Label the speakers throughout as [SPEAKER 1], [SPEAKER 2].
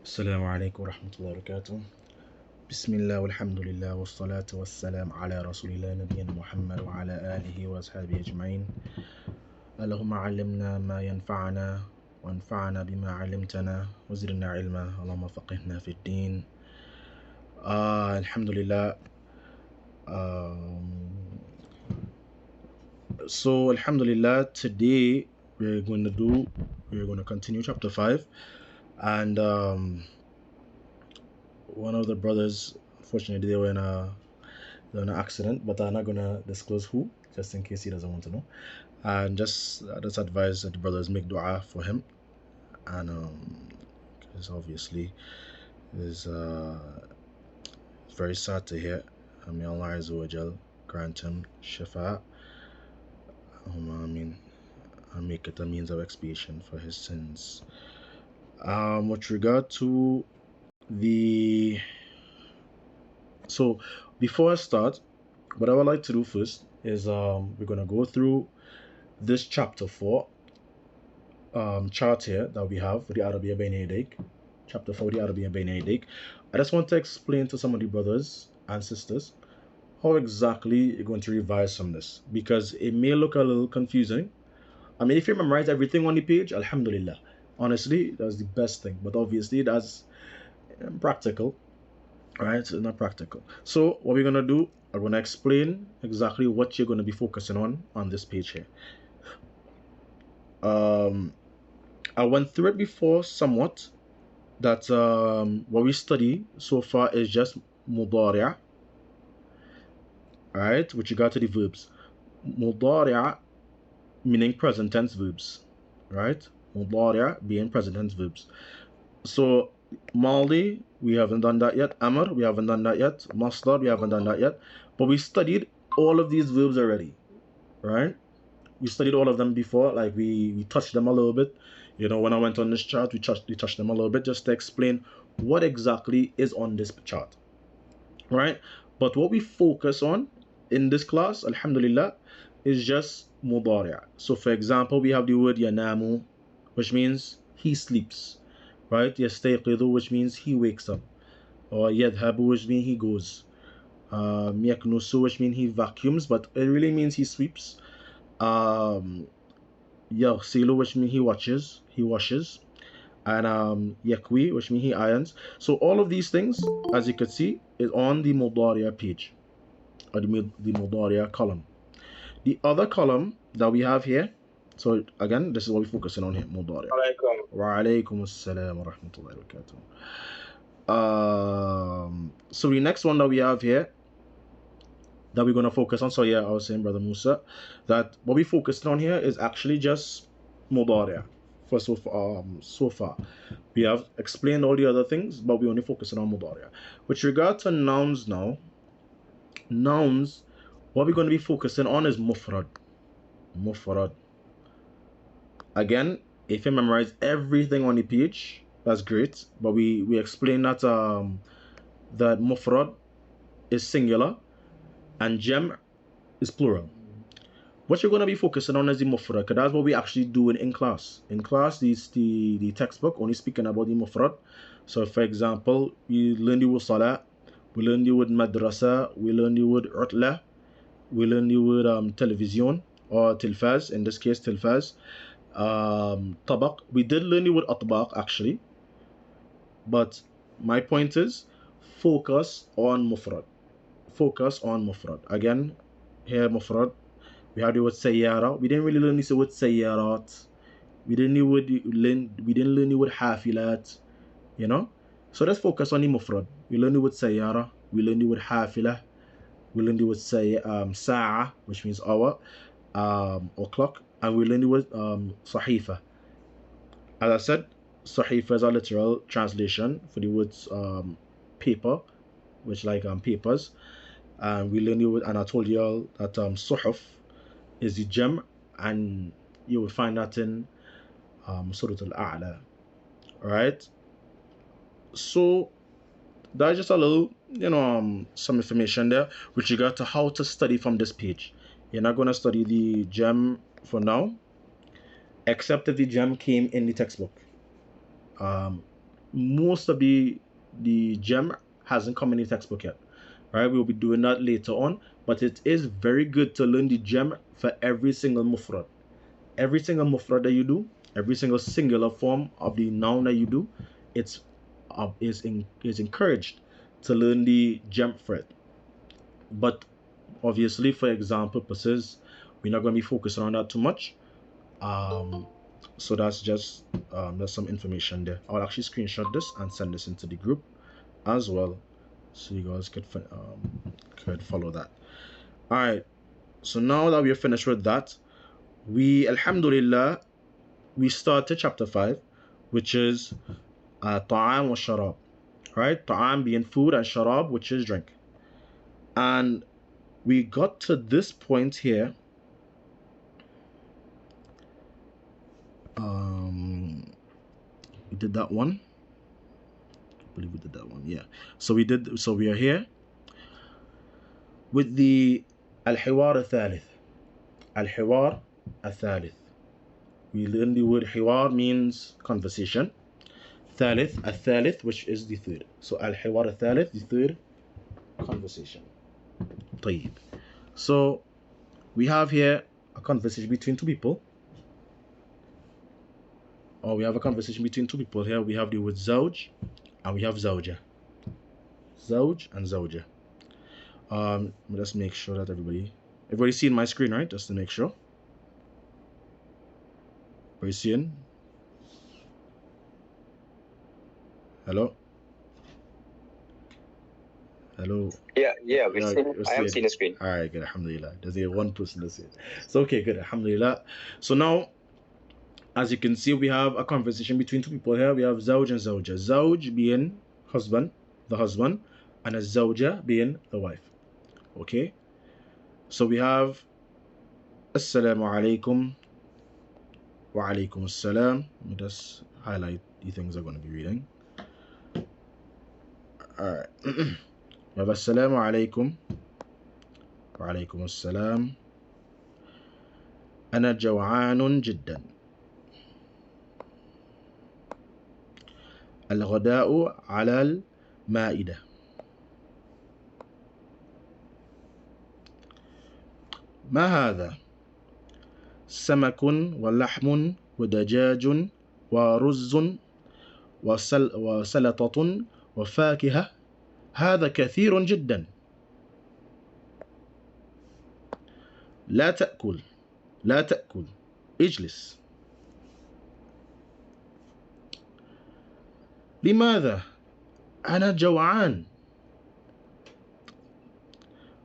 [SPEAKER 1] السلام عليكم ورحمة الله وبركاته. بسم الله والحمد لله والصلاة والسلام على رسول الله نبينا محمد وعلى آله وأصحابه أجمعين. اللهم علمنا ما ينفعنا وانفعنا بما علمتنا وزدنا علما، اللهم فقهنا في الدين. الحمد لله. So Alhamdulillah, today we're going to continue chapter 5, and one of the brothers, unfortunately, they were in an accident, but I'm not gonna disclose who, just in case he doesn't want to know. And just advise that the brothers make dua for him, and because obviously it's very sad to hear. May Allah Azza wa Jal grant him shifa. I mean, and make it a means of expiation for his sins. With regard to so before I start, what I would like to do first is we're gonna go through this chapter 4 chart here that we have for the Arabiyyah Bayna Yadayk, chapter 4, the Arabiyyah Bayna Yadayk. I just want to explain to some of the brothers and sisters how exactly you're going to revise from this, because it may look a little confusing. I mean, if you memorize everything on the page, alhamdulillah, honestly, that's the best thing, but obviously that's practical, right? It's not practical. So what we're going to do, I'm going to explain exactly what you're going to be focusing on this page here. I went through it before somewhat, that what we study so far is just mudari', right, with regard to the verbs. Mudari' meaning present tense verbs, right? Mudari' being present tense verbs. So Maldi, we haven't done that yet. Amr, we haven't done that yet. Masdar, we haven't done that yet. But we studied all of these verbs already, right? We studied all of them before, like we touched them a little bit. You know, when I went on this chart, we touched them a little bit just to explain what exactly is on this chart, right? But what we focus on in this class, alhamdulillah, is just mudari'. So for example, we have the word yanamu, which means he sleeps, right? Yastayqidu, which means he wakes up, or yadhabu, which means he goes, yaknusu, which means he vacuums, but it really means he sweeps. Yaghsilu, which means he washes, and yakwi, which means he irons. So all of these things, as you can see, is on the mudari' page, or the mudari' column. The other column that we have here, so again, this is what we're focusing on here, mudari'. Wa alaykum assalam wa rahmatullahi wa barakatuh. So the next one that we have here that we're going to focus on, so yeah, I was saying, Brother Musa, that what we focused on here is actually just mudari'. For so far, we have explained all the other things, but we only focusing on mudari'. With regard to nouns now, what we're going to be focusing on is mufrad. Again, if you memorize everything on the page, that's great, but we explain that that mufrad is singular and jam' is plural. What you're going to be focusing on is the mufrad, because that's what we actually do in class. In class, the textbook only speaking about the mufrad. So for example, we learn the word salah, we learn the word madrasa, we learn the word utla, we learn the word television, or tilfaz, in this case tilfaz. Tabaq, we did learn the word atbaq actually, but my point is focus on mufrad. Again, here mufrad, we have the word sayyara. We didn't really learn the word sayyarat. We didn't learn the word hafilat, you know. So let's focus on the mufrad. We learn the word sayyara, we learn the word hafilah, we learn the word sa'a, which means hour, or clock, and we learn the word sahifa. As I said, sahifa is a literal translation for the words paper, which like papers. And we learn the word, and I told you all that suhuf is the gem, and you will find that in Surah Al-A'la. Alright, so that's just a little, some information there with regard to how to study from this page. You're not going to study the gem for now, except if the gem came in the textbook. most of the gem hasn't come in the textbook yet. Right? We'll be doing that later on, but it is very good to learn the gem for every single mufrad. Every single mufrad that you do, every single singular form of the noun that you do, it's is encouraged to learn the gem for it. But obviously, for exam purposes, we're not going to be focusing on that too much. So that's just there's some information there. I'll actually screenshot this and send this into the group as well, so you guys could follow that. All right. So now that we're finished with that, we alhamdulillah we started chapter 5, which is الطعام والشراب. Right? طعام being food and sharab, which is drink. And we got to this point here. We did that one. I believe we did that one. Yeah. So we are here with the الحوار الثالث. الحوار الثالث. We learn the word حوار means conversation. ثالث, الثالث, which is the third. So الحوار الثالث, the third conversation. طيب. So we have here a conversation between two people. Or we have a conversation between two people here. We have the word زوج and we have زوجة. زوج and زوجة. Let's make sure that everybody seeing my screen, right? Just to make sure. Everybody seeing? Hello? Hello?
[SPEAKER 2] Yeah, I am seeing the screen.
[SPEAKER 1] All right, good, alhamdulillah. There's one person to see it. So, okay, good, alhamdulillah. So now, as you can see, we have a conversation between two people here. We have زوج and زوجة. زوج being husband, the husband, and a زوجة being the wife. Okay? So we have Assalamu alaikum wa alaikum assalam. Let me just highlight the things I'm going to be reading. Alright. We have Assalamu alaikum wa alaikum assalam. أنا جوعان جدا. الغداء على المائدة. ما هذا؟ سمك ولحم ودجاج ورز وسلطة وفاكهة. هذا كثير جدا. لا تأكل اجلس. لماذا؟ أنا جوعان.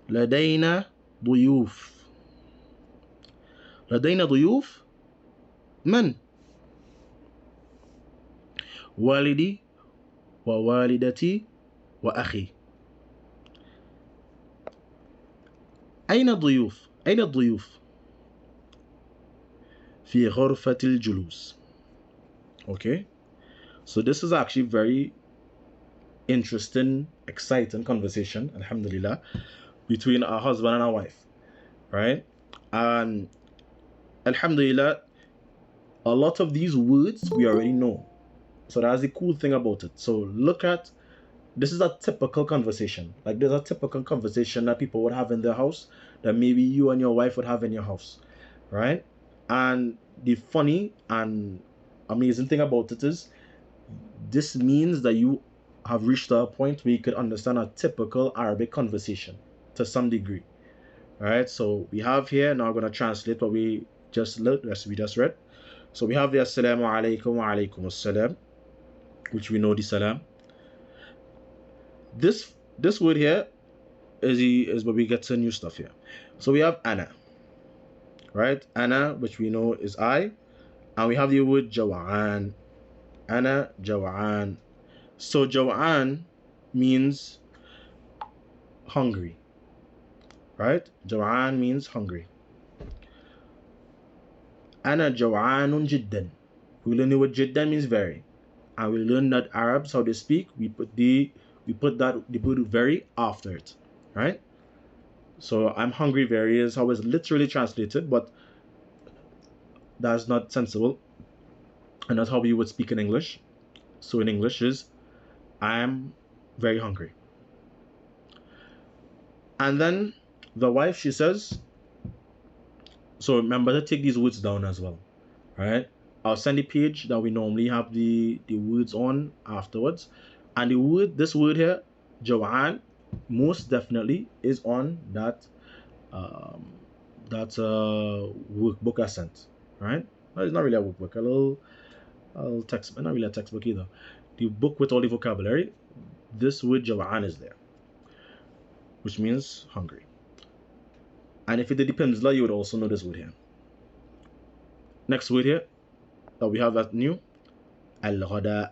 [SPEAKER 1] لدينا ضيوف. من؟ والدي ووالدتي وأخي. أين الضيوف؟ في غرفة الجلوس. Okay, so this is actually very interesting, exciting conversation, alhamdulillah, between our husband and our wife, right? And alhamdulillah, a lot of these words we already know. So that's the cool thing about it. So look at, this is a typical conversation. Like there's a typical conversation that people would have in their house that maybe you and your wife would have in your house, right? And the funny and amazing thing about it is this means that you have reached a point where you could understand a typical Arabic conversation to some degree. Alright, so we have here, now I'm going to translate what we just read. So we have the Assalamu alaikum wa alaikum assalam, which we know the salam. This word here is where we get to new stuff here. So we have ana, right? Ana, which we know is I, and we have the word jawa'an. Ana jawa'an. So jawa'an means hungry, right? Jawa'an means hungry. Ana jawa'anun jiddan. We learn the word jiddan means very, and we learn that Arabs, how they speak, we put the word very after it, right? So I'm hungry very is how it's literally translated, but that's not sensible, and that's how we would speak in English. So in English is I am very hungry. And then the wife, she says, so remember to take these words down as well, right? I'll send the page that we normally have the words on afterwards. And this word here, Jawan, most definitely is on that workbook I sent, right? Well, it's not really a workbook, a little text, but not really a textbook either. The book with all the vocabulary, this word Jawan is there, which means hungry. And if it did the Pimsla, you would also know this word here. Next word here that we have that new, al-ghada.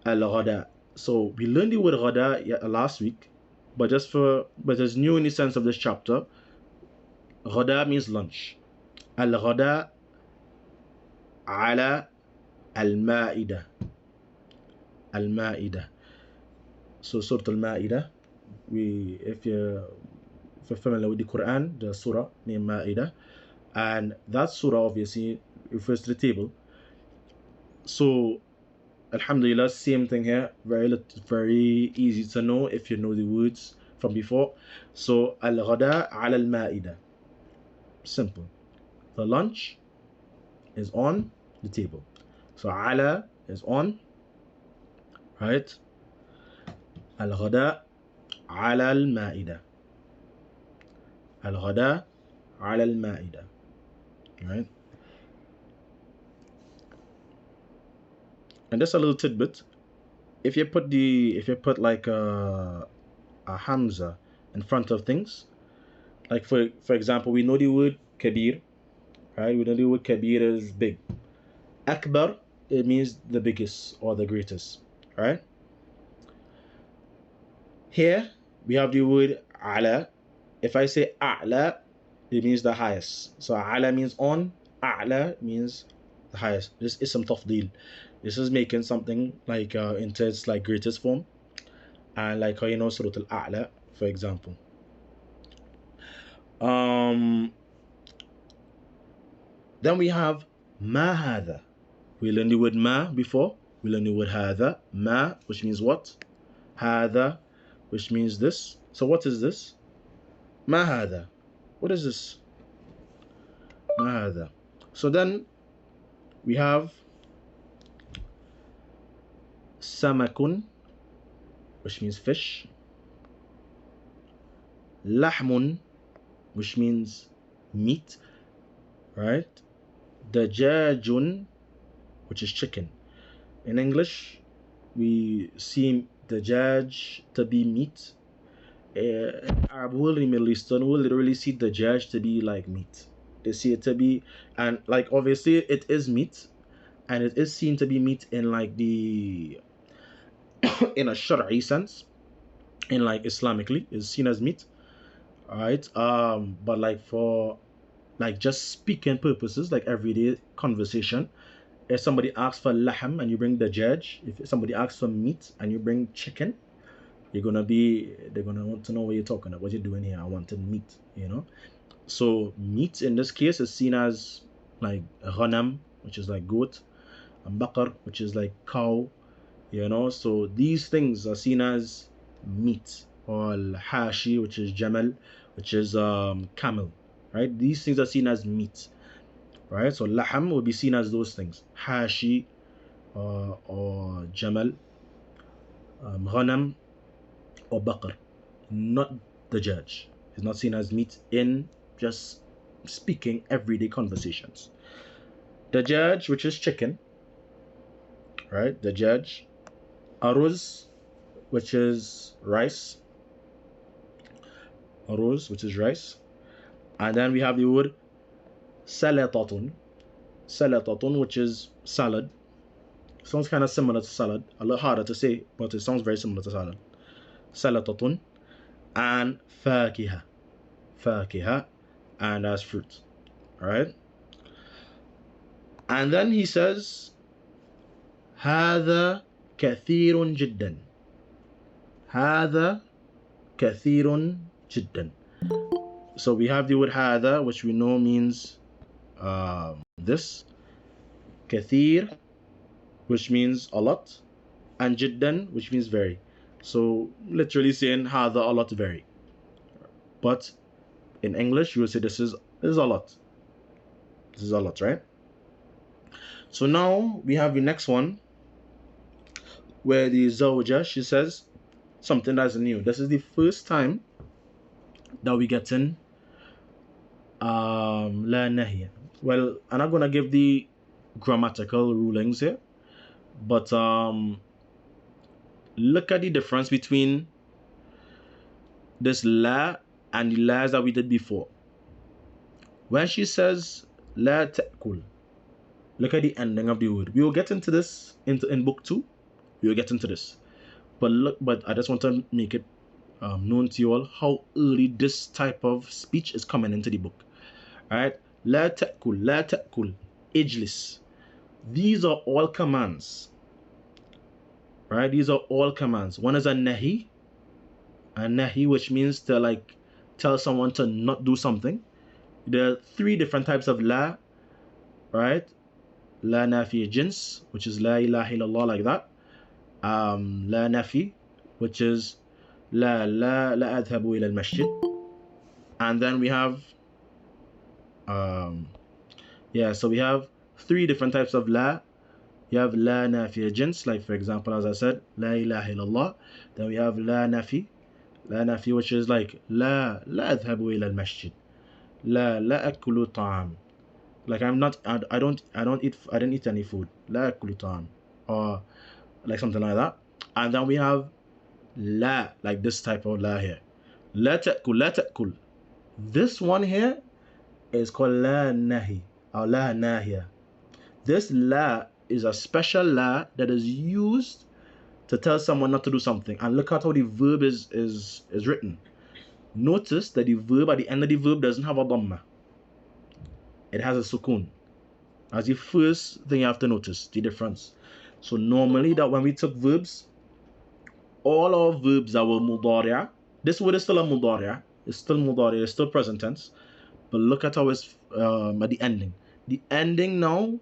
[SPEAKER 1] Al-ghada. So we learned the word ghada last week, but it's new in the sense of this chapter. Ghada means lunch. Al-ghada ala al-ma'ida. Al-ma'ida. So Surah Al-Ma'idah, if you're familiar with the Quran, the surah named Ma'idah, and that surah obviously refers to the table. So alhamdulillah, same thing here, very easy to know if you know the words from before. So al-ghada ala al-ma'idah, simple, the lunch is on the table. So ala is on, right? Al-ghada ala al-ma'idah, al-ghada ala al-ma'idah, right? And just a little tidbit, if you put like a hamza in front of things, like for example, we know the word kabir, right? We know the word kabir is big. Akbar, it means the biggest or the greatest, right? Here we have the word ala. If I say a'la, it means the highest. So ala means on, a'la means the highest. This is some tafdeel. This is making something like into its like greatest form, and like how you know Surah Al-A'la, for example. Then we have ma hadha. We learned the word ma before. We learned the word hadha. Ma, which means what? Hadha, which means this. So what is this? Ma hadha. What is this? Ma hadha. So then we have samakun, which means fish. Lahmun, which means meat, right? Dajajun, which is chicken. In English, we see dajaj to be meat. Arab world, in the Middle Eastern world, literally see dajaj to be like meat. They see it to be, and like obviously it is meat, and it is seen to be meat in like the in a shar'i sense, in like Islamically is seen as meat, right? But like for like just speaking purposes, like everyday conversation, if somebody asks for lahm and you bring dajaj, if somebody asks for meat and you bring chicken, they're gonna want to know what you're talking about. What you're doing here? I wanted meat, you know. So meat in this case is seen as like ghanam, which is like goat, and bakar, which is like cow, you know. So these things are seen as meat, or hashi, which is jamal, which is camel, right? These things are seen as meat, right? So laham will be seen as those things, hashi or jamal, ghanam or bakar, not dajaj. It's not seen as meat in just speaking everyday conversations. Dajaj, which is chicken, right? Dajaj. Aruz, which is rice. Aruz, which is rice. And then we have the word salatatun. Salatatun, which is salad. Sounds kind of similar to salad. A little harder to say, but it sounds very similar to salad. Salatatun. And fakiha. Fakiha. And as fruit. Alright? And then he says, هذا كثير جدا. هذا كثير جدا. So we have the word هذا, which we know means this. كثير which means a lot, and jiddan, which means very. So literally saying hada a lot, very. But in English, you would say this is a lot. This is a lot, right? So now we have the next one, where the zawja, she says something that's new. This is the first time that we get in la nahiya. Well, I'm not gonna give the grammatical rulings here, but look at the difference between this la and the la's that we did before. When she says la ta'kul, look at the ending of the word. We will get into this in book 2. We will get into this, but I just want to make it known to you all how early this type of speech is coming into the book. Alright, la ta'kul, ijlis. These are all commands. Right, these are all commands. One is a nahi, which means to like tell someone to not do something. There are 3 different types of la, right? La nafi jins, which is la ilaha illallah, like that. La nafi, which is la adhabu ila al-masjid. And then we have so we have 3 different types of la. You have la nafi jins, like for example, as I said, la ilaha illallah. Then we have la nafi, which is like la adhabu ila al-masjid, la akulu ta'am, like I didn't eat any food, la akulu ta'am, or like something like that. And then we have la, like this type of la here, la ta'kul. This one here is called la nahi or la nahiya. This la is a special la that is used to tell someone not to do something. And look at how the verb is written. Notice that the verb at the end of the verb doesn't have a dhamma. It has a sukun. That's the first thing you have to notice, the difference. So normally that when we took verbs, all our verbs that were mudari'a, this word is still a mudari'a. It's still mudari'a, it's still present tense. But look at how it's at the ending. The ending now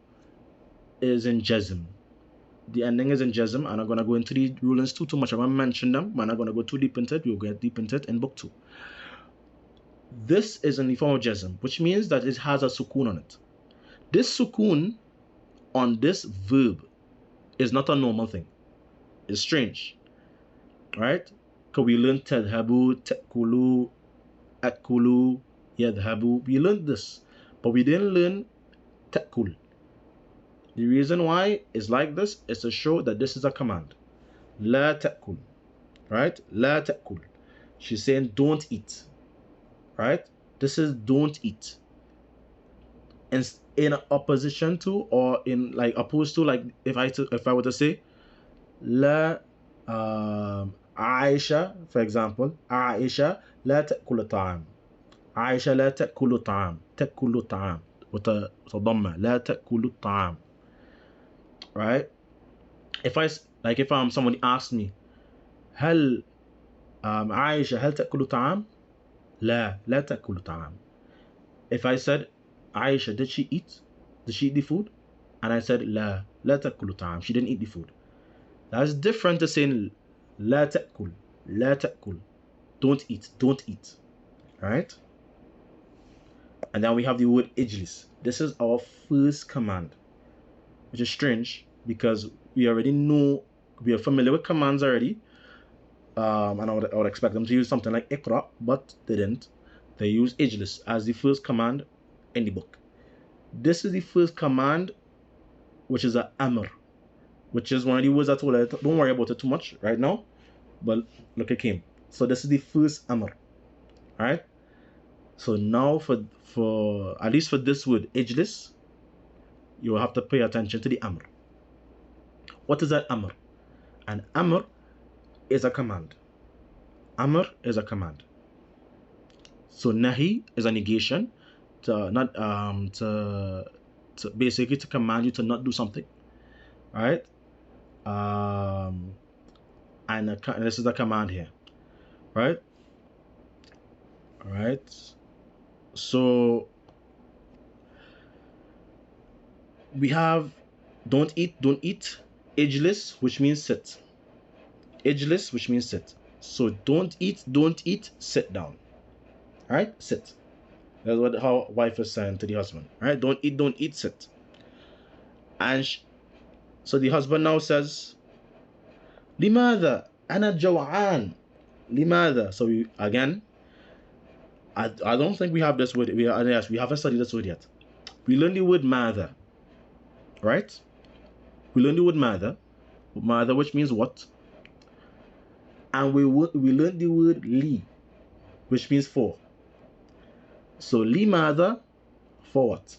[SPEAKER 1] is in jazm. The ending is in jazm, and I'm going to go into the rulings too much. I'm going to mention them, but I'm not going to go too deep into it. We'll get deep into it in book 2. This is in the form of jazm, which means that it has a sukun on it. This sukun on this verb is not a normal thing. It's strange, right? Because we learned tadhabu, ta'kulu, akulu, yadhabu. We learned this, but we didn't learn ta'kul. The reason why it's like this is to show that this is a command. La ta'kul, right? La ta'kul. She's saying don't eat, right? This is don't eat. And in opposition to, or in like opposed to, like if I were to say la Aisha, for example, Aisha la ta'kul ta'am. Aisha la ta'kul ta'am. Ta'kul ta'am with a dhamma. La ta'kul ta'am. Right? If somebody asked me, هل عائشة هل تأكل طعام؟ لا تأكل طعام. If I said, Aisha, did she eat? Did she eat the food? And I said, لا تأكل طعام. She didn't eat the food. That's different to saying لا تأكل. Don't eat. Right? And then we have the word ijlis. This is our first command, which is strange because we already know, we are familiar with commands already. And I would expect them to use something like ikra, but they didn't. They use ijlis as the first command in the book. This is the first command, which is a amr, which is one of the words I told you, don't worry about it too much right now, but look, it came. So this is the first amr. Alright? So now for at least for this word, ijlis, you will have to pay attention to the amr. What is that amr? An amr is a command. Amr is a command. So nahi is a negation, to not to basically to command you to not do something. Alright? And this is a command here. Right? Alright. So we have don't eat. Ijlis, which means sit. Ijlis, which means sit. So don't eat, sit down. Alright? Sit. That's what how wife is saying to the husband. Alright? Don't eat, sit. And so the husband now says, Limada, ana jaw'an. Limada. So again, I don't think we have this word. We haven't studied this word yet. We learned the word mother. Right? We learned the word mother. Mother, which means what? And we learned the word li, which means for. So li mother, for what?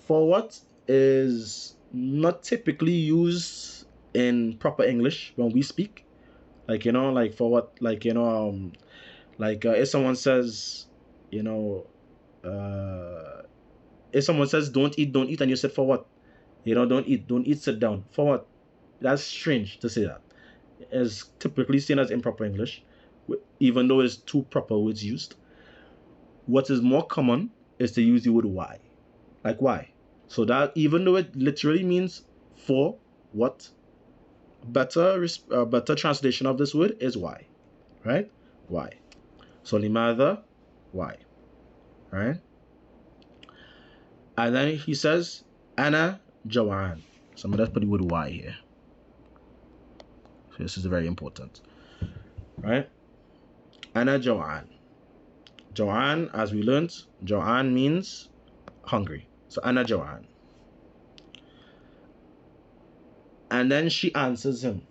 [SPEAKER 1] For what is not typically used in proper English when we speak. Like, like for what? Like, if someone says, if someone says don't eat, and you said for what? Don't eat, sit down. For what? That's strange to say that. It's typically seen as improper English, even though it's two proper words used. What is more common is to use the word why. Like why? So that even though it literally means for what, better translation of this word is why. Right? Why? So limada, why? Right? And then he says, Ana Jawan. So I'm going to put the word why here. So this is very important. Right? Ana Jawan. Jawan, as we learned, Jawan means hungry. So Ana Jawan. And then she answers him.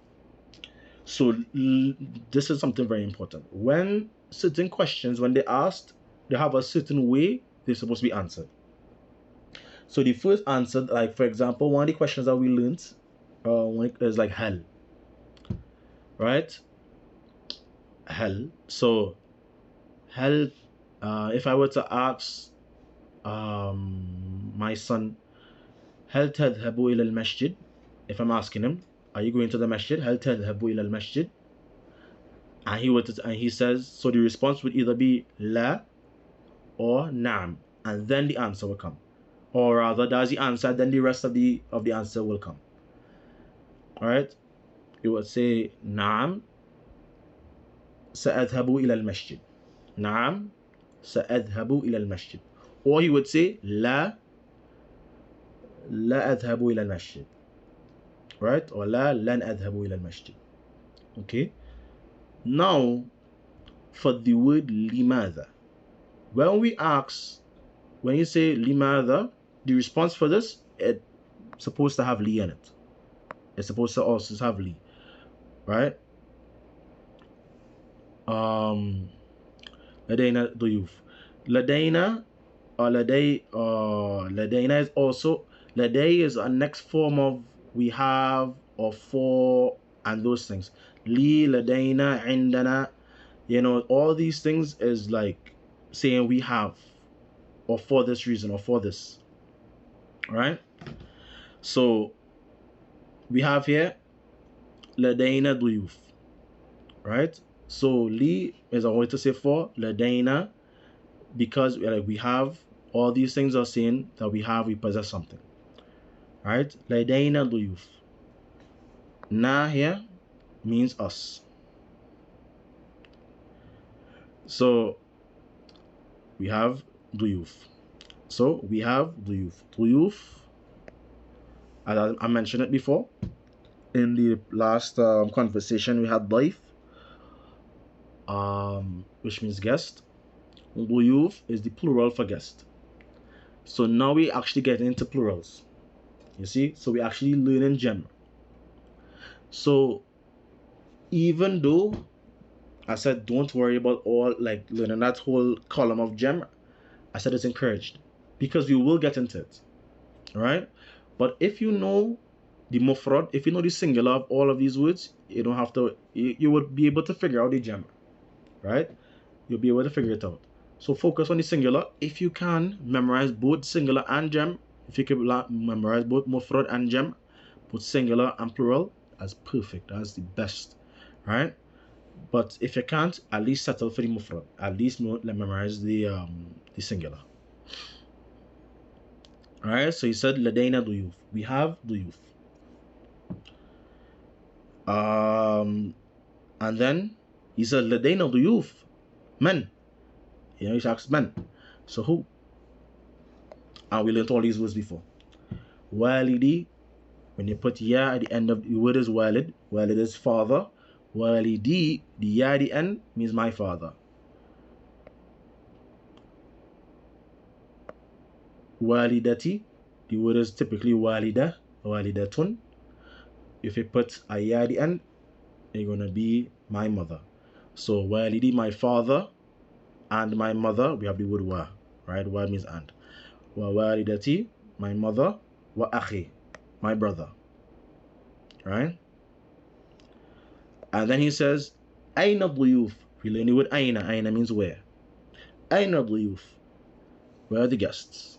[SPEAKER 1] So this is something very important. When certain questions, when they're asked, they have a certain way they're supposed to be answered. So the first answer, like for example, one of the questions that we learned is like hell. Right? Hell. So hell, if I were to ask my son, هل تذهب إلى المسجد? If I'm asking him, are you going to the masjid? هل تذهب إلى المسجد? And he says, so the response would either be لا or نعم, and then the answer will come. Or rather, that's the answer, then the rest of the answer will come. Alright? He would say نعم سأذهب إلى المسجد. نعم سأذهب إلى المسجد. Or he would say لا أذهب إلى المسجد. Right? Or لا لن أذهب إلى المسجد. Okay? Now, for the word لماذا. When you say لماذا, the response for this, it's supposed to have li in it. It's supposed to also have li. Right? لدينا ضيوف. لدينا or لدينا is also, لدي is a next form of we have or for and those things. لي لدينا عندنا, all these things is like saying we have or for this reason or for this. Alright? So we have here لدينا ضيوف. Right? So li is a way to say for, لدينا, because we have, all these things are saying that we possess something. Right? لدينا ضيوف. Na here means us. So we have ضيوف. So we have ضيوف. ضيوف, as I mentioned it before in the last conversation, we had ضيف, which means guest. ضيوف is the plural for guest. So now we actually get into plurals. You see? So we actually learning gem. So even though I said don't worry about all like learning that whole column of gem, I said it's encouraged because we will get into it. Alright? But if you know the mufrad, if you know the singular of all of these words, you don't have to, you would be able to figure out the gem. Right? You'll be able to figure it out. So focus on the singular. If you can memorize both singular and gem, if you can memorize both mufrad and gem, both singular and plural, that's perfect. That's the best. Right? But if you can't, at least settle for the mufrad. At least memorize the singular. Alright, so he said لدينا ضيوف. We have ضيوف. And then he said, لدينا ضيوف. Men. You know, he asks men. So who? And we learned all these words before. Walidi, when you put ya at the end of the word is walid. Walid is father. Walidi, the ya at the end means my father. Walidati, the word is typically walida, walidatun. If you put a ya at the end, it's going to be my mother. So walidi, my father, and my mother, we have the word wa, right? Wa means and. Wa walidati, my mother, wa akhi, my brother, right? And then he says, Aina duyuf. We learn the word Aina. Aina means where. Aina duyuf. Where are the guests?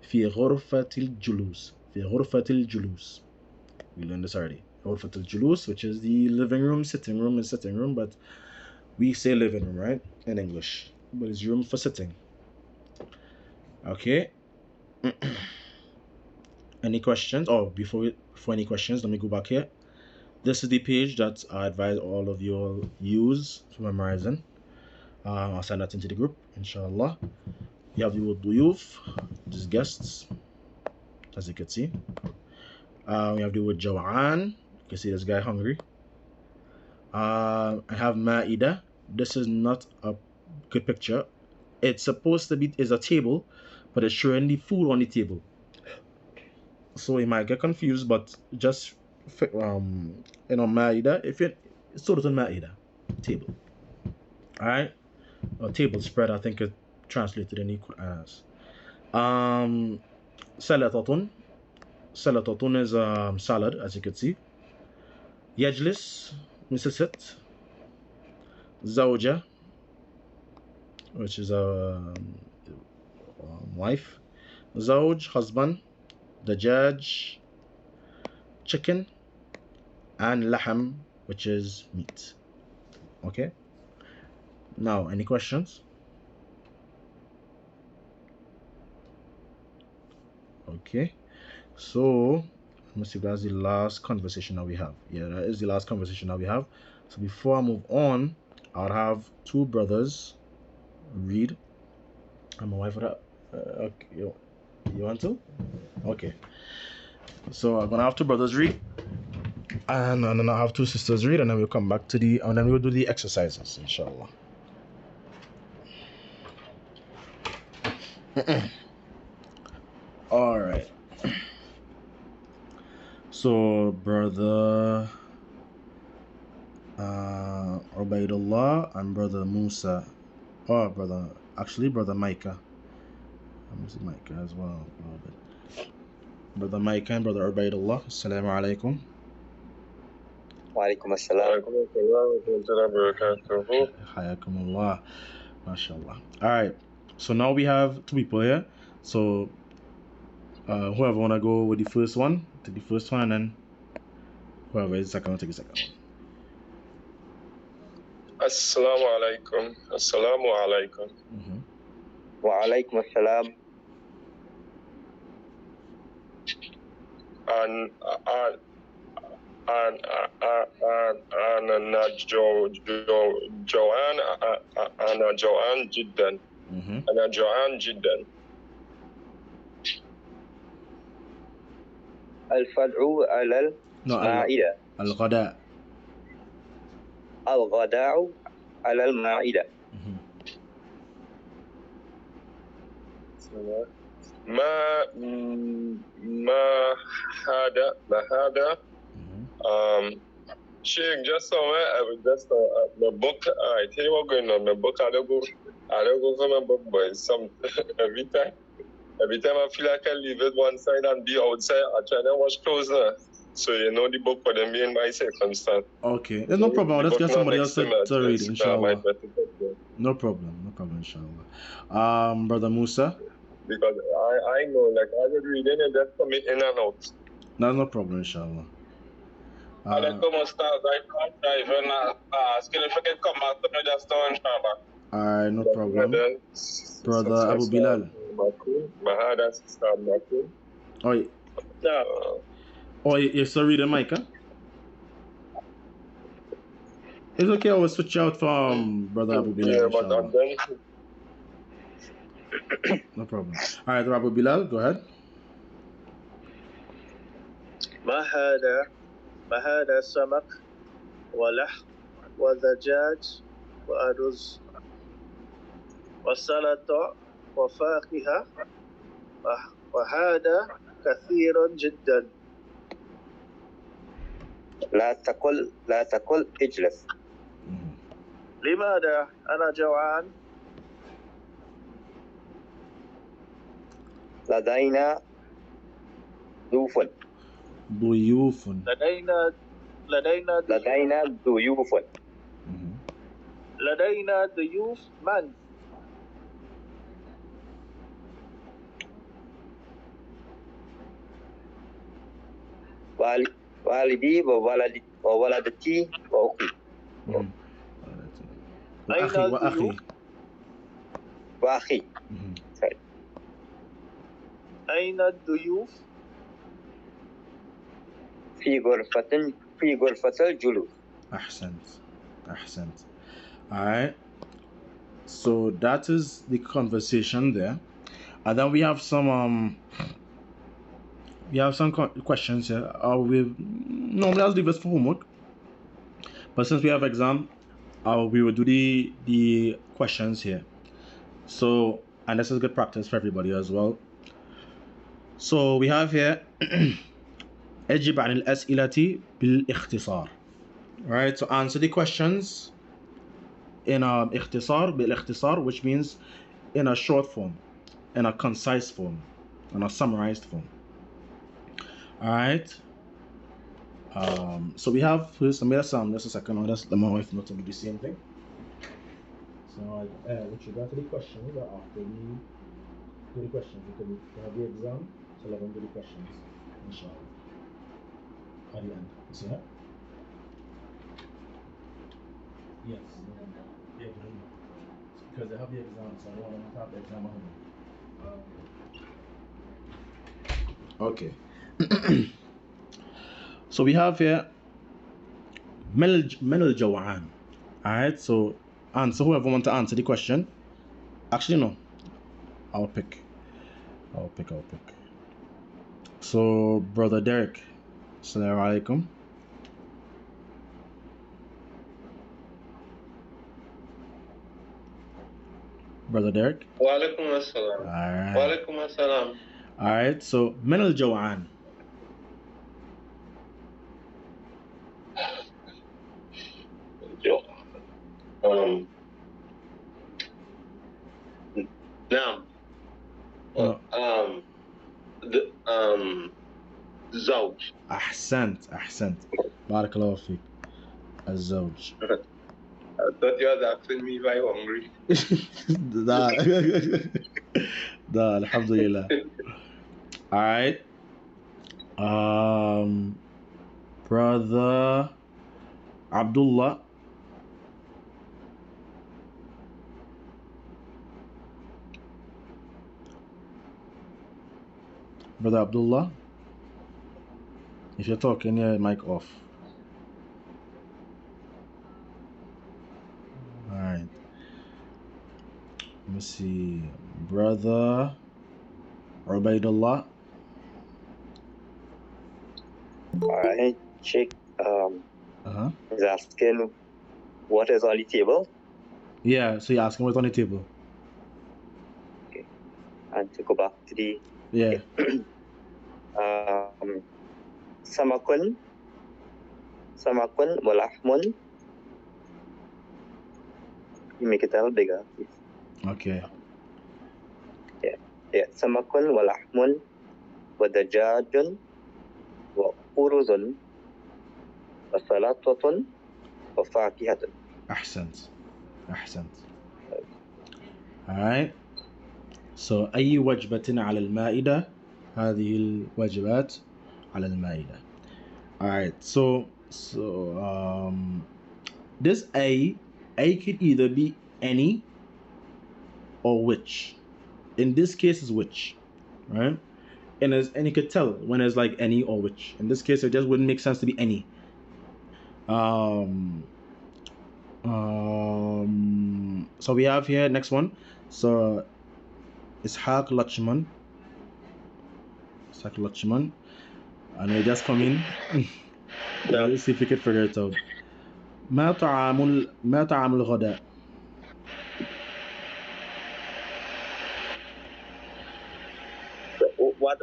[SPEAKER 1] في غرفة الجلوس. في غرفة الجلوس. We learned this already. غرفة الجلوس, which is the living room, sitting room, but we say living room, right? In English. But it's room for sitting. Okay. Any questions? Oh, before any questions, let me go back here. This is the page that I advise all of you all use for memorizing. I'll send that into the group, inshallah. You have the word duyuf, just guests, as you can see. We have the word jaw'an. You can see this guy hungry. I have ma'ida. This is not a good picture. It's supposed to be is a table, but it's showing the food on the table. So you might get confused, but just ma'ida. If you sort of ma'ida, table. All right, or table spread. I think it translated in the Quran as. Salatatun. Salatatun is salad, as you can see. Yajlis, Mr. Sit. Zawja, which is a wife. Zawj, husband. Dajaj, chicken. And laham, which is meat. Okay. Now, any questions? Okay. So, let me see if that's the last conversation that we have. Yeah, that is the last conversation that we have. So before I move on, I'll have two brothers read. And my wife for that. Okay, you want to? Okay. So I'm gonna have two brothers read, and then I'll have two sisters read, and then we'll come back to and then we'll do the exercises, inshallah. All right. So brother Ubaidullah and brother Musa. Oh, brother Micah. Let me see Micah as well a little bit. Brother Micah and brother Ubaidullah. Assalamu alaikum.
[SPEAKER 2] Wa alaikum assalam.
[SPEAKER 1] Hayakumullah. MashaAllah. Alright. So now we have two people here. So whoever wanna go with the first one, take the first one, and then whoever is the second one, take the second one.
[SPEAKER 3] Assalamu alaikum. Assalamu alaikum.
[SPEAKER 2] Wa alaikum assalam.
[SPEAKER 3] And Joanne jiddan. أنا جوعان جدا.
[SPEAKER 2] الفدع على المائدة.
[SPEAKER 1] الغداء.
[SPEAKER 2] الغداء على المائدة.
[SPEAKER 3] ما هذا Sheikh, just somewhere I was just my book. I tell you what going on. My book. I don't go for my book, but some every time I feel like I leave it one side and be outside, I try to wash clothes now. So you know the book for them being my circumstance.
[SPEAKER 1] Okay, there's no problem. Let's get somebody else to read, inshallah. No problem, inshallah. Brother Musa.
[SPEAKER 3] Because I know, like I was reading it, just commit in and out.
[SPEAKER 1] That's no problem, inshallah.
[SPEAKER 3] Alaikum assalam. I can't drive and ask if I can come back to me just now, inshallah.
[SPEAKER 1] Alright, no problem. Brother Abu Bilal.
[SPEAKER 3] Mahada sister Maku.
[SPEAKER 1] Oh, yeah. Oh, you're still reading, Micah? It's okay. I will switch out from Brother Abu Bilal.
[SPEAKER 3] Yeah, but
[SPEAKER 1] inshallah. No problem. All right, Abu Bilal, go ahead.
[SPEAKER 4] ما هذا سمك ولحم ودجاج وأرز وسلطة وفاكهة وهذا كثير جدا.
[SPEAKER 2] لا تقل اجلس.
[SPEAKER 4] لماذا؟ أنا جوعان.
[SPEAKER 2] لدينا ضيوف.
[SPEAKER 4] لدينا
[SPEAKER 2] ضيوف.
[SPEAKER 4] لدينا ضيوف. من؟
[SPEAKER 2] والدي وولدتي وأختي. وأخي.
[SPEAKER 4] أين الضيوف؟
[SPEAKER 2] في غرفة الجلوس.
[SPEAKER 1] Ahsant. Alright. So that is the conversation there. And then we have some questions here. Normally I'll leave us for homework. But since we have exam, we will do the questions here. So, and this is good practice for everybody as well. So we have here أجب عن الأسئلة بالاختصار. Right, so answer the questions in بالاختصار, which means in a short form, in a concise form, in a summarized form. Alright. So we have first, just a second, let my wife not to do the same thing. So with regard to the questions, after we do the questions, we have the exam, so let them do the questions, inshallah. At the end. You see that? Yes. Yeah, because they have the exam, so I don't want to have the exam on them. Okay. So we have here من الجوعان. Alright, so answer, whoever want to answer the question. Actually no. I'll pick. So Brother Derek. Assalamu alaikum. Brother Derek.
[SPEAKER 3] Wa alaikum assalam.
[SPEAKER 1] Alright.
[SPEAKER 3] Wa alaikum assalam.
[SPEAKER 1] Alright, so من الجوعان.
[SPEAKER 3] نعم. زوج.
[SPEAKER 1] أحسنت. بارك الله فيك. الزوج.
[SPEAKER 3] I thought you was asking me if I hungry.
[SPEAKER 1] Da, alhamdulillah. Alright. Brother Abdullah. Brother Abdullah, if you're talking, your mic off. Alright. Let me see. Brother Ubaidullah.
[SPEAKER 2] Alright, Sheikh. He's asking what is on the table.
[SPEAKER 1] Yeah, so you're asking what's on the table.
[SPEAKER 2] Okay. And to go back to the samakun walahmun. You make it a little bigger, please.
[SPEAKER 1] Okay.
[SPEAKER 2] Yeah. Samakun walahmun wadajajun wa uruzun wa salatatun wa fakihatun.
[SPEAKER 1] Ahsant. Alright. So أي وجبة على المائدة. هذه الوجبات على المائدة. Alright. So this A could either be any or which. In this case is which, right? And you could tell when it's like any or which. In this case it just wouldn't make sense to be any. So we have here next one. So Ishaq Lachman. And they just come in. Let's see if we can figure it out. ما طعام الغداء.
[SPEAKER 2] What?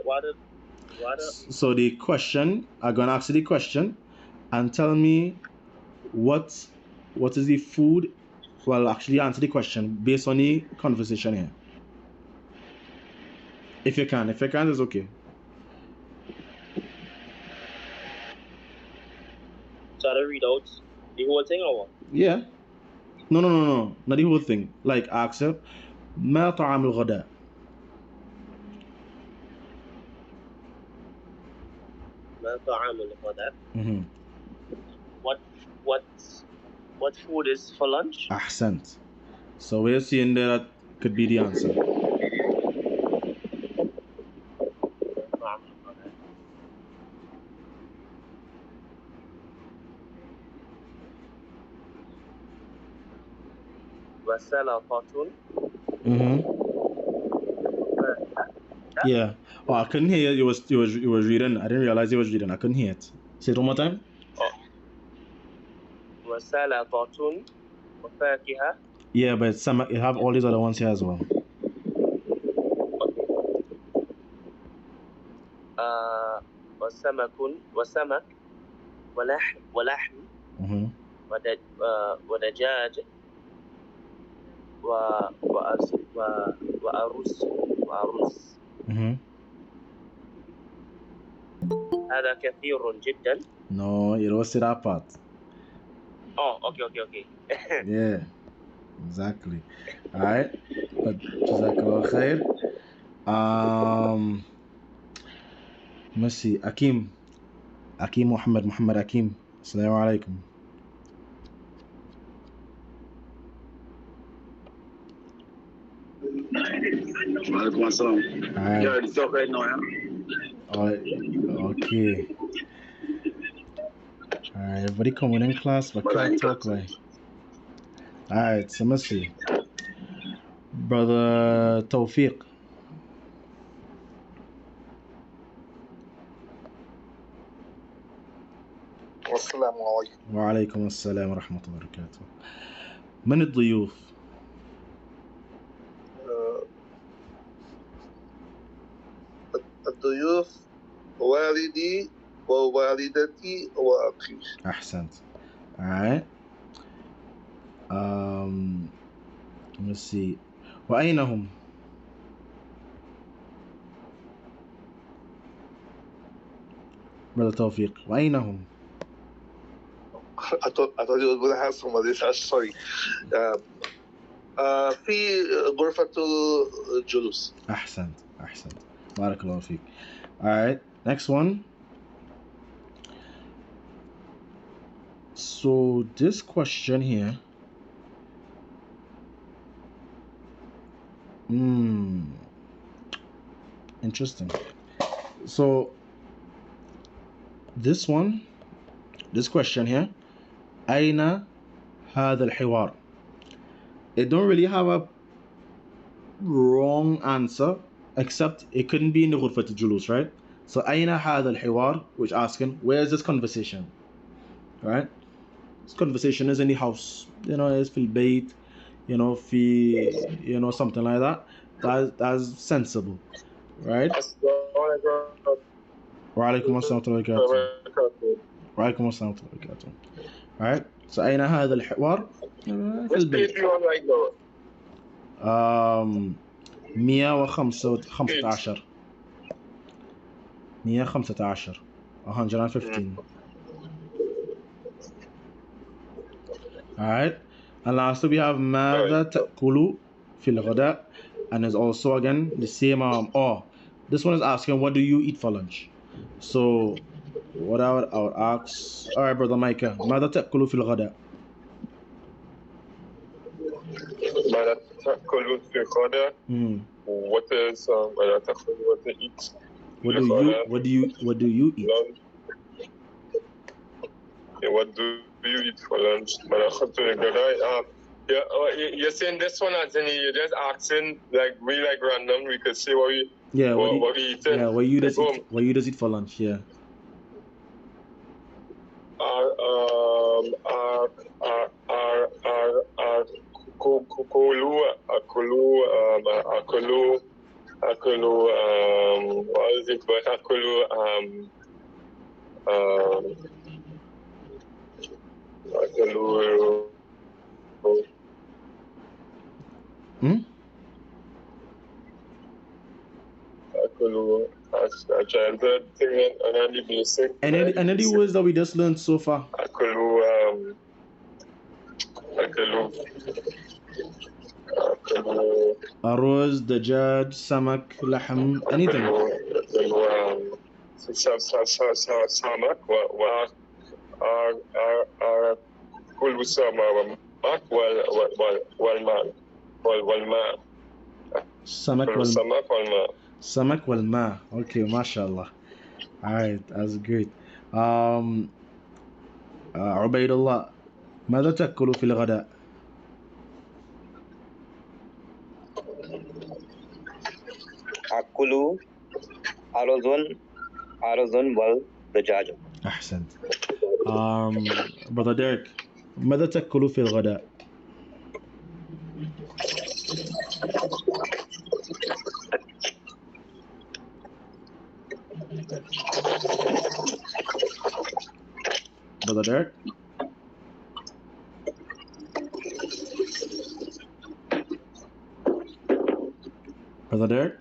[SPEAKER 1] So the question, I'm gonna ask you the question, and tell me what is the food. Well, actually, answer the question based on the conversation here. If you can, it's okay.
[SPEAKER 2] So I read out the whole thing or what?
[SPEAKER 1] Yeah. No. Not the whole thing. Like, ask her, ما طعام الغداء.
[SPEAKER 2] ما طعام الغداء. What food is for lunch?
[SPEAKER 1] Ahsant. So we're seeing that could be the answer.
[SPEAKER 2] وسلطة.
[SPEAKER 1] Yeah. Oh, I couldn't hear you. You was reading. I didn't realize you was reading. I couldn't hear it. Say it one more time.
[SPEAKER 2] وسلطة وفاكهة.
[SPEAKER 1] Yeah, but some you have all these other ones here as well.
[SPEAKER 2] وسمك ولحم ودجاج وأرز. هذا كثير جدا.
[SPEAKER 1] No, you don't say that part.
[SPEAKER 2] Oh, okay.
[SPEAKER 1] Yeah, exactly. All right. But Jazakallah khair. Let's see. Akim Muhammad Akim. Assalamu alaikum.
[SPEAKER 5] Walaikum assalam. Yeah, it's talk right now, yeah?
[SPEAKER 1] Okay. Alright, everybody coming in class, but can't talk right. Alright, so let's see. Brother Tawfiq.
[SPEAKER 6] السلام عليكم.
[SPEAKER 1] وعليكم السلام ورحمة الله وبركاته. من الضيوف؟
[SPEAKER 6] الضيوف والدي ووالدتي وأخي.
[SPEAKER 1] أحسنت. Alright. Let's see. وأين هم؟ Brother Tawfiq. وأين هم؟
[SPEAKER 6] I thought you were going to have somebody. Sorry. في غرفة الجلوس.
[SPEAKER 1] أحسنت. بارك الله فيك. Alright, next one. So this question here. Interesting. So this question here. أين هذا الحوار? It don't really have a wrong answer, except it couldn't be in the غرفة الجلوس, right? So أين هذا الحوار, which asking, where is this conversation? Right? This conversation is in the house. It's في البيت, في, something like that. That's sensible, right? وعليكم السلام ورحمة الله وبركاته. وعليكم السلام ورحمة الله وبركاته. Right? So أين هذا الحوار؟ في البيت. 115 115 Alright, and lastly we have ماذا تأكل في الغداء, and there's also again the same this one is asking what do you eat for lunch. So what I would ask, alright brother Micah, ماذا تأكل في الغداء?
[SPEAKER 3] ماذا تأكل في الغداء? What is ماذا تأكل, what to eat?
[SPEAKER 1] What do you eat?
[SPEAKER 3] Okay, what do do you eat for lunch? You're saying this one as in you're just asking like we like random. We could say what we what we eating.
[SPEAKER 1] Yeah, what you does eat for lunch? Yeah.
[SPEAKER 3] What is it? But
[SPEAKER 1] Any of the words that we just learned so far? Arroz, dajaj, samak, lahm, anything.
[SPEAKER 3] Samak كل سما والماء
[SPEAKER 1] Samak wal ma. Okay, mashallah. Alright, that's great. عبيد الله ماذا تأكل في الغداء؟
[SPEAKER 2] أكل أرز والدجاج.
[SPEAKER 1] أحسنت. Brother Derek, ماذا تأكل في الغداء؟ Brother Derek? Brother Derek?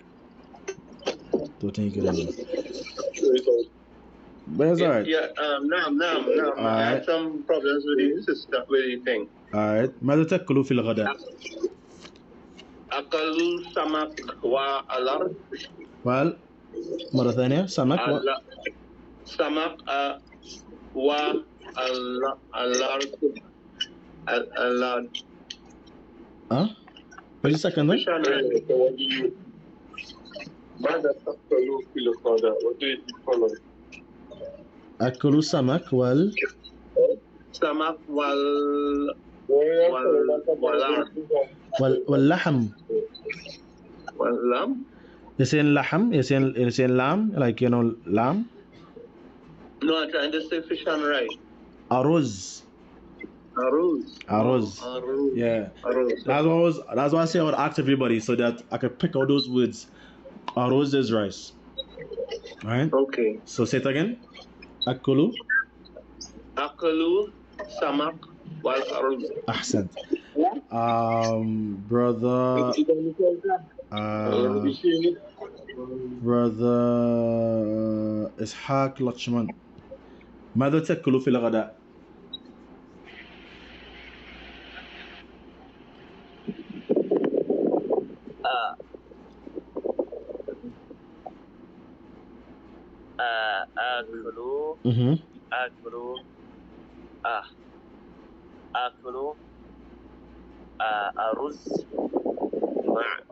[SPEAKER 1] Don't think you can hear me. But it's alright.
[SPEAKER 7] Yeah, no. I had some problems with the system, with the thing.
[SPEAKER 1] Alright. ماذا تأكل في الغداء؟
[SPEAKER 7] أكل سمك والأرز.
[SPEAKER 1] مرة ثانية سمك
[SPEAKER 7] سمك والأرز.
[SPEAKER 1] What's the second one?
[SPEAKER 3] ماذا تأكل في الغداء؟ What do you eat for lunch?
[SPEAKER 1] أكل سمك
[SPEAKER 7] سمك
[SPEAKER 1] واللحم.
[SPEAKER 7] واللحم.
[SPEAKER 1] You saying laham? You saying lamb? Like, you know, lamb?
[SPEAKER 7] No, I'm trying to say fish and rice.
[SPEAKER 1] Arroz. Yeah.
[SPEAKER 7] Arroz.
[SPEAKER 1] That's why I say I would ask everybody so that I could pick out those words. Arroz is rice. Alright?
[SPEAKER 7] Okay.
[SPEAKER 1] So say it again. Akulu
[SPEAKER 7] samak wal arroz.
[SPEAKER 1] Ahsan. Brother إسحاق لطشمان ماذا تأكل في الغداء؟
[SPEAKER 2] آكل أرز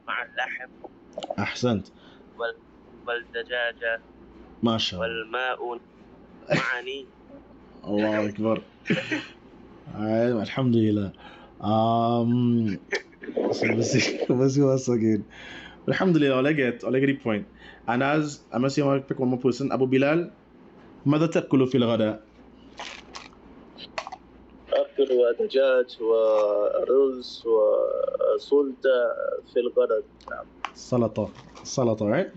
[SPEAKER 2] مع اللحم.
[SPEAKER 1] أحسنت.
[SPEAKER 2] والدجاجة
[SPEAKER 1] ما شاء الله.
[SPEAKER 2] والماء معاني.
[SPEAKER 1] الله أكبر. الحمد لله. Let's go once again. Alhamdulillah, I get the point. And as I'm going to pick one more person, Abu Bilal, ماذا تأكل في الغداء؟
[SPEAKER 4] أكل دجاج ورز وسلطة في الغداء. نعم.
[SPEAKER 1] سلطة right؟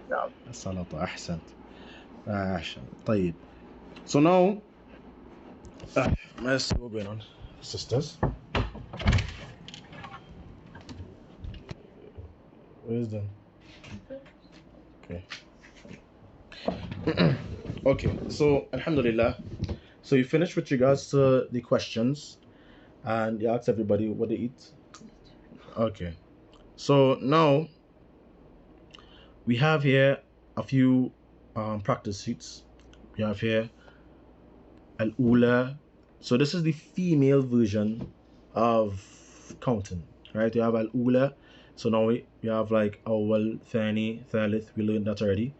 [SPEAKER 4] نعم.
[SPEAKER 1] السلطة أحسنت. طيب. So now, let's see what's going on, sisters. Where is that? Okay. Okay, so Alhamdulillah. So you finished with regards to the questions and you asked everybody what they eat. Okay. So now we have here a few practice sheets. We have here Al-Ula. So this is the female version of counting, right? You have Al-Ula. So now we have like Awwal, Thani, Thalith. We learned that already.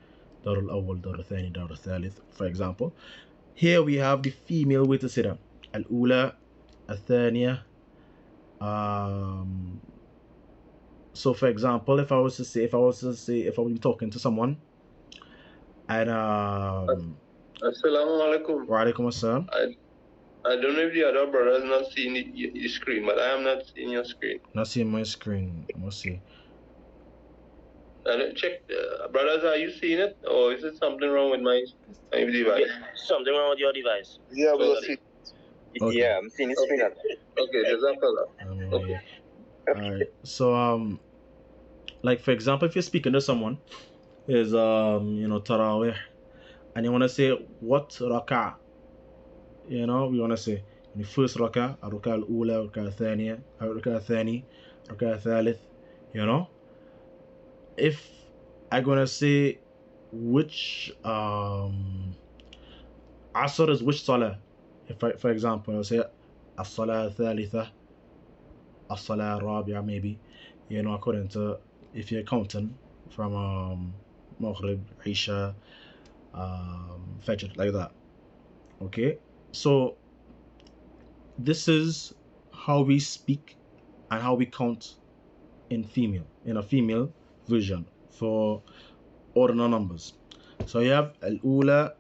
[SPEAKER 1] Dar al-Awwal, Dar al-Thani, Dar al-Thalith, for example. Here we have the female way to say that. Al-ula, al-thaniya. So for example, if I was be talking to someone and
[SPEAKER 7] Assalamu alaikum.
[SPEAKER 1] wa alaikum assalam.
[SPEAKER 7] I don't know if the other brother is not seeing your screen, but I am not seeing your screen.
[SPEAKER 1] Not seeing my screen. Let's see.
[SPEAKER 7] Check, brothers, are you seeing it, or is it something wrong with my device?
[SPEAKER 2] Something wrong with your device.
[SPEAKER 6] Yeah, we will see.
[SPEAKER 1] Okay.
[SPEAKER 2] Yeah, I'm seeing his screen.
[SPEAKER 7] Okay, Jazakallah.
[SPEAKER 1] Okay. Alright. So like for example, if you're speaking to someone, is Tarawih, and you wanna say what rak'ah, we wanna say in the first rak'ah, rak'ah al-ula, rak'ah al-thaniya, rak'ah al-thani, rak'ah al-thalith, if I'm gonna say which asr is which salah, if for example I'll say as-salah al-thalitha, as-salah al-rabi'a, maybe, according to if you're counting from Maghrib, Isha, Fajr, like that. Okay, so this is how we speak and how we count in a female version for ordinal numbers. So you have al-ula,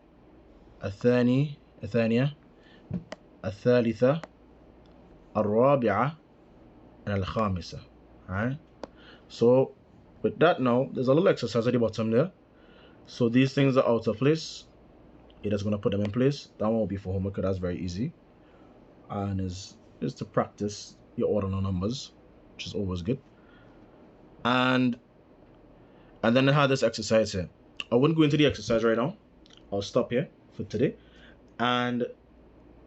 [SPEAKER 1] al-thaniya, al-thalitha, al-rabi'a, and al-khamisa. Alright, so with that now, there's a little exercise at the bottom there. So these things are out of place. You're just going to put them in place. That one will be for homework. That's very easy. And is to practice your ordinal numbers, which is always good. And then I had this exercise here. I wouldn't go into the exercise right now. I'll stop here for today. And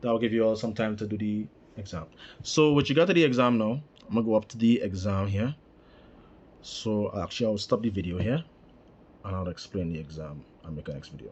[SPEAKER 1] that'll give you all some time to do the exam. So what you got to the exam now, I'm going to go up to the exam here. So actually I'll stop the video here and I'll explain the exam and make a next video.